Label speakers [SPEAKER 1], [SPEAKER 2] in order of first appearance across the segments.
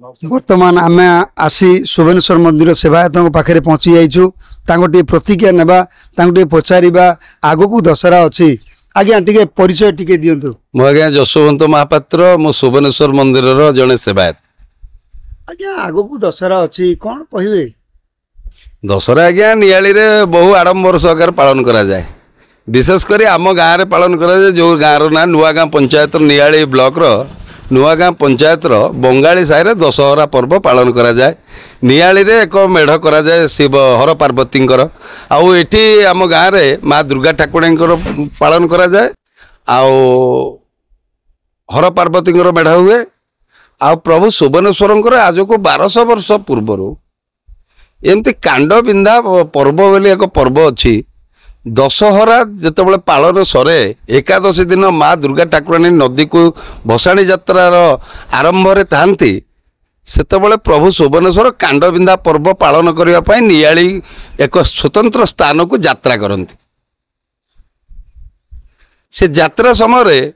[SPEAKER 1] बर्तमान आम आसी शुभनेश्वर मंदिर सेवायतों पाखे पहुँची जाइए प्रतिज्ञा नेबा पचारा आग को दशहरा अच्छी आज्ञा टे परिचय टी दिंतु।
[SPEAKER 2] मुझे जशवंत महापात्र मु शुभनेश्वर मंदिर जड़े सेवायत।
[SPEAKER 1] आज्ञा आग को दशहरा अच्छी कौन कहे?
[SPEAKER 2] दशहरा आज्ञा नियाली रे बहु आडंबर सहकार पालन करा जाए। विशेषकर आम गाँव में पालन करा जाए जो गाँव ना नुआगाँ पंचायत नियाली ब्लॉक नुआगाँ पंचायत बंगाली साहि दशहरा पर्व पालन करा जाए। नियाली रे एक मेढ़ करा जाए शिव हर पार्वती आउ एठी आम गाँव में माँ दुर्गा ठाकुराणी पालन करा जाए। आउ हर पार्वती मेढ़ हुए। आ प्रभु शुभनेश्वर आज को 1200 वर्ष पूर्वर एमती कांड बिंधा पर्व बोली एक पर्व अच्छी। दशहरा जिते पालन सरे एकादशी दिन माँ दुर्गा ठाकुराणी नदी को भसाणी यात्रार आरंभ था सेतबले प्रभु शुभनेश्वर कांड बिंधा पर्व पालन करने नियाली एक स्वतंत्र स्थान को यात्रा करती। से यात्रा समय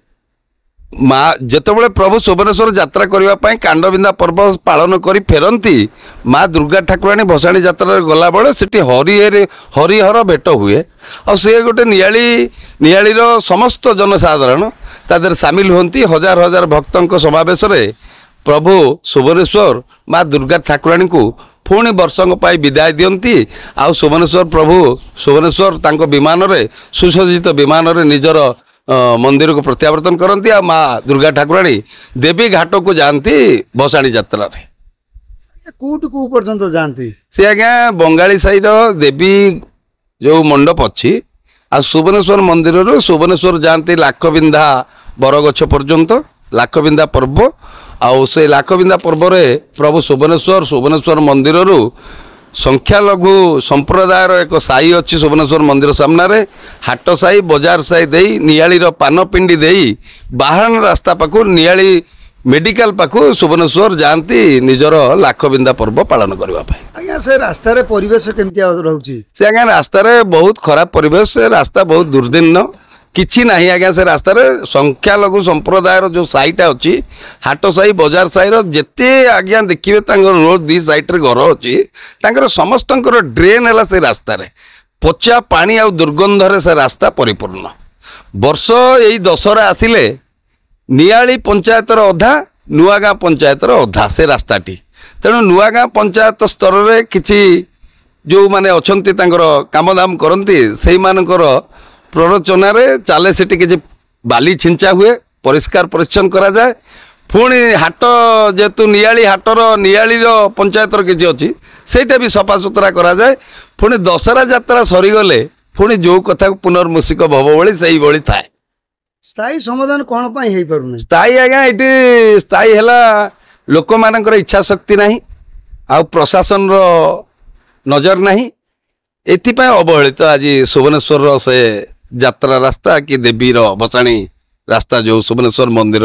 [SPEAKER 2] माँ जितेबाला प्रभु शुभनेश्वर यात्रा करने कांड बिंधा पर्व पालन कर फेरती माँ दुर्गा ठाकुराणी भसाणी यात्रा गला बेले से हरिहर भेट हुए। और सी गोटे नियाली समस्त जनसाधारण तादर सामिल होती। हजार हजार भक्तों समावेश प्रभु शुभनेश्वर माँ दुर्गा ठाकुराणी को पुणी वर्षों पर विदाय दियंती। आउ शुभनेश्वर प्रभु शुभनेश्वर तांको विमान रे सुसज्जित विमान रे निजर मंदिर को प्रत्यावर्तन करती। आ माँ दुर्गा ठाकुराणी देवी घाट को जाती भसाणी यात्रा
[SPEAKER 1] कौट को पर्यंत जाती
[SPEAKER 2] से आज्ञा बंगाली साइड देवी जो मंडप अच्छी आ शुभनेश्वर मंदिर शुभनेश्वर जाती लाखबिंधा बरगछ पर्यंत लाखबिंधा पर्व। आउ से लाखबिंधा पर्व प्रभु शुभनेश्वर मंदिर संख्यालघु संप्रदायर एक साई अच्छी शुभनेश्वर मंदिर सामने हाट साई बजार साई दे नियाली पानपिंडी दे बाहन रास्ता पाखु नियाली मेडिकल पाखु शुभनेश्वर जाती निजर लाखबिंधा पर्व पालन करने।
[SPEAKER 1] आज्ञा से रास्ता रे परिवेश केमती रहउची?
[SPEAKER 2] से आज्ञा रास्ता बहुत खराब परिवेश। से रास्ता बहुत दुर्दिन किछि नहीं आज्ञा। से रास्ता संख्यालघु संप्रदायर जो साईटा अच्छी हाट साई बजार साईर जेते आज्ञा देखिए रोड दी साइड घर अच्छी समस्त ड्रेन है से रास्ता पचा पानी आ दुर्गंधरे से रास्ता परिपूर्ण। वर्ष यही दशहरा आसिले नियाली पंचायतर अधा नुआगाँ पंचायतर अधा से रास्ताटी। तेणु नुआगाँ पंचायत स्तर में किछि जो माने अछंती कामदाम करती से प्ररोचन चले से बाली छिंचा हुए परिष्कार परिच्छन करा जाए। पुणी हाट जेतु नियाली हाटर नियाली पंचायतर किसी अच्छी सेटा भी सफा सुतरा करा जाए। पुणी दशहरा यात्रा सरीगले पुणी जो कथा पुनर्मूषिक भव भली से भली थाए।
[SPEAKER 1] स्थायी समाधान कौन पाई पार?
[SPEAKER 2] स्थायी आज्ञा ये स्थायी है लोक मानकर इच्छा शक्ति नहीं आ प्रशासन रो नजर नहीं एथिपाई अवहेलित आज शुभनेश्वर से यात्रा रास्ता कि देवी भसाणी रास्ता जो शुभनेश्वर मंदिर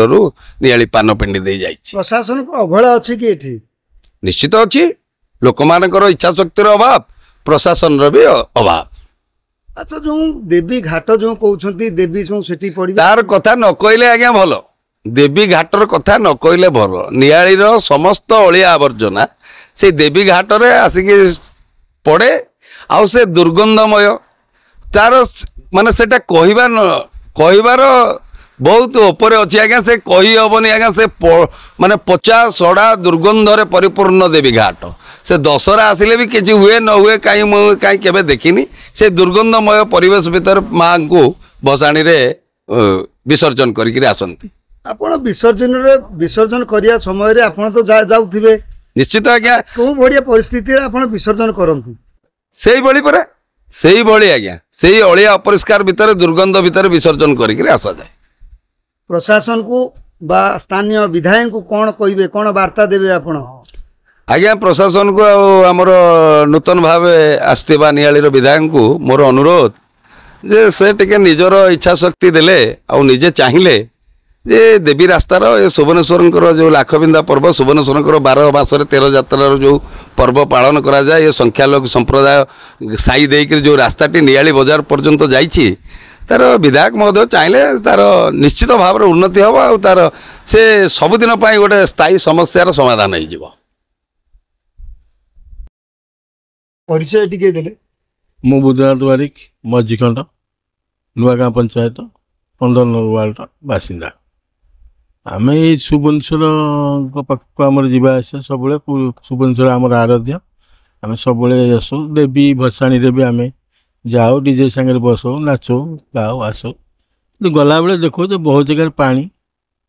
[SPEAKER 2] नियाली पानपिंडी दे जाइए।
[SPEAKER 1] प्रशासन को अवहेला अच्छी कि एठी?
[SPEAKER 2] निश्चित अच्छी लोक मानकर इच्छा शक्तिर अभाव प्रशासन भी अभाव।
[SPEAKER 1] अच्छा जो देवी घाट जो कहते देवी जो सेठी पड़ी
[SPEAKER 2] तार कथा न कहले आज्ञा भल। देवी घाटर कथा न कहले भल। नियाली समस्त अलिया आवर्जना से देवी घाट रे आसिक पड़े आउ से दुर्गंधमय तार माने सेटा कहबार बहुत ऊपर अच्छी आज्ञा। से कही हेनी आज्ञा से माने पचा सड़ा दुर्गंधरे परिपूर्ण देवी घाट। से दशहरा आसिले भी किसी हुए न हुए कहीं केबे देखिनी से दुर्गंधमय परिवेश भीतर माँ को भसाणी रे विसर्जन करके आसती।
[SPEAKER 1] आपण विसर्जन करिया समय रे आपण तो जाउथिबे?
[SPEAKER 2] निश्चित आज्ञा।
[SPEAKER 1] को बढ़िया परिस्थिति रे आपण विसर्जन करंतु
[SPEAKER 2] सेही बड़ी परे सेही बड़ी आज्ञा सेही अलिया अपरिष्कार भीतर दुर्गंध भीतर विसर्जन करके आसा जाए।
[SPEAKER 1] प्रशासन को बा स्थानीय विधायक को कौन कहिबे कौन वार्ता देबे आपण?
[SPEAKER 2] आज्ञा प्रशासन को आमर नूतन भाव आसथिबा नियाली विधायक को मोर अनुरोध जे से टिके निजर इच्छा शक्ति देले आ निजे चाहिए जे देवी रास्तार ये शुभनेश्वर जो लाखबिंधा पर्व शुभनेश्वर 12 मासरे 13 यात्रार जो पर्व पालन करा जाए ये संख्यालघु संप्रदाय साई देकर जो रास्ताटी नियाली बजार पर्यंत जाइछि तार विधायक महोदय चाहिए तार निश्चित भाव में उन्नति हम आ तार से सबुदिन गोटे स्थायी समस्यार समाधान हो।
[SPEAKER 1] परिचय टिके देले।
[SPEAKER 3] मु बुद्धनाथ बारिक मझीखंड नुआगाँ पंचायत 15 नंबर वार्ड बासिंदा। आम ये सुभुवनेश्वर पाखक आम जावासा सब सुभुवनेश्वर आम आराध्य आम सब आसू देवी भसाणी भी आम जाओ डीजे सांगे बसो नाचो गाओ आसो गला बेले देखो जो बहुत जगह पानी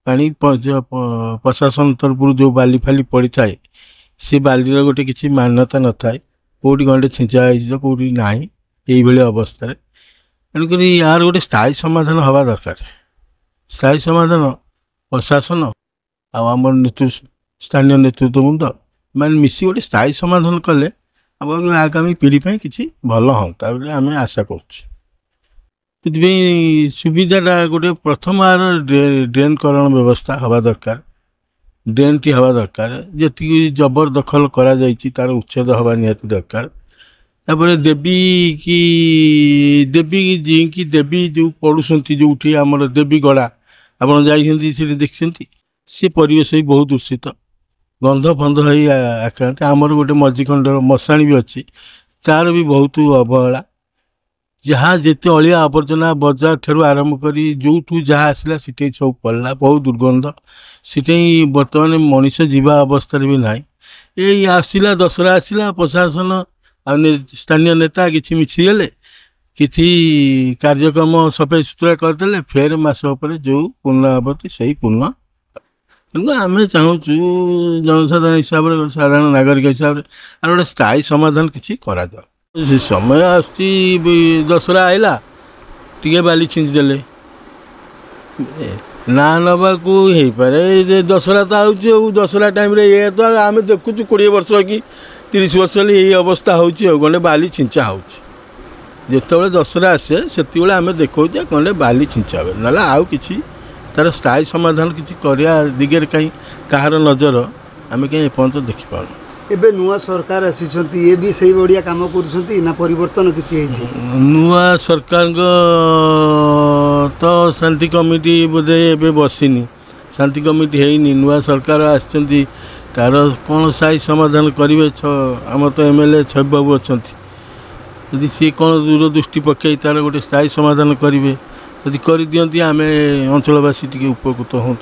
[SPEAKER 3] पानी प्रशासन तरफ जो बाली फाली पड़ी थाए से बालीर गोटे किसी मान्यता न थाए कौटी गंडे छिंचा तो कौटी ना ये अवस्था तेणुक यार गोटे स्थायी समाधान हवा दरकार। स्थायी समाधान प्रशासन आम स्थानीय नेतृत्व वृंद मैंने मिसी गोटे स्थायी समाधान कले अब आगामी पीढ़ी किसी भल हाँ आम आशा कर सुविधाटा गोटे प्रथम आर ड्रेनकरण व्यवस्था हवा दरकार। ड्रेन टी हवा दरकार जी जबरदखल करा जाइछि तार उच्छेद हवा निहाती दरकार। तापर देवी जी देवी जो पड़ुंट जो आमर देवी गड़ा आपड़ जाइए देखते सी परिवेश भी बहुत दूषित गंध फंध हो आक्रांत आमर गोटे मझीखंड मशाणी भी अच्छी तार भी बहुत अवहेला जहाँ जिते अलिया आवर्जना बजार ठू आरंभ कर जो जहाँ आसला सीटे सब पड़ा बहुत दुर्गंध सीटे बर्तमान मनीष जीवा अवस्था भी ना ये आसला दशहरा आसला प्रशासन स्थानीय नेता किसी मिशीगले किसी कार्यक्रम सफाई सुतरा करदे फेर मस जो पूर्ण आवती से पूर्ण कि आम चाहूँ जनसाधारण हिसाब से साधारण नागरिक हिसाब से गोटे स्थायी समाधान किसी करा समय आसती दशहरा आईला टे बाली छिंचीदे ना नवा को हो पारे दशहरा तो आउ दशहरा टाइम ये तो आम देखु 20 वर्ष कि 30 वर्ष यही अवस्था होंगे बाली छिंचा हो जिते दशहरा आसे से आम देखा गंडे बाली छिंचा हे ना आउ कि तार स्थायी समाधान किसी करने दिगरे कहीं कहार नजर आम कहीं एपर्त देखिपार।
[SPEAKER 1] एबे नुआ सरकार आसीचंती ये भी सही बढ़िया काम करुछंती ना परिवर्तन किछि हेछि।
[SPEAKER 3] नुआ सरकार तो शांति कमिटी बोधे एबे बसिनी शांति कमिटी हेनी नुआ सरकार आछंती तार कौन स्थायी समाधान करेंगे आम तो एमएलए छवि बाबू अच्छा यदि सी कौन दूरदृष्टि पकई तार गोटे स्थायी समाधान करेंगे यदि कर दियंती आम अंचलवासी टी उपकृत हूँ।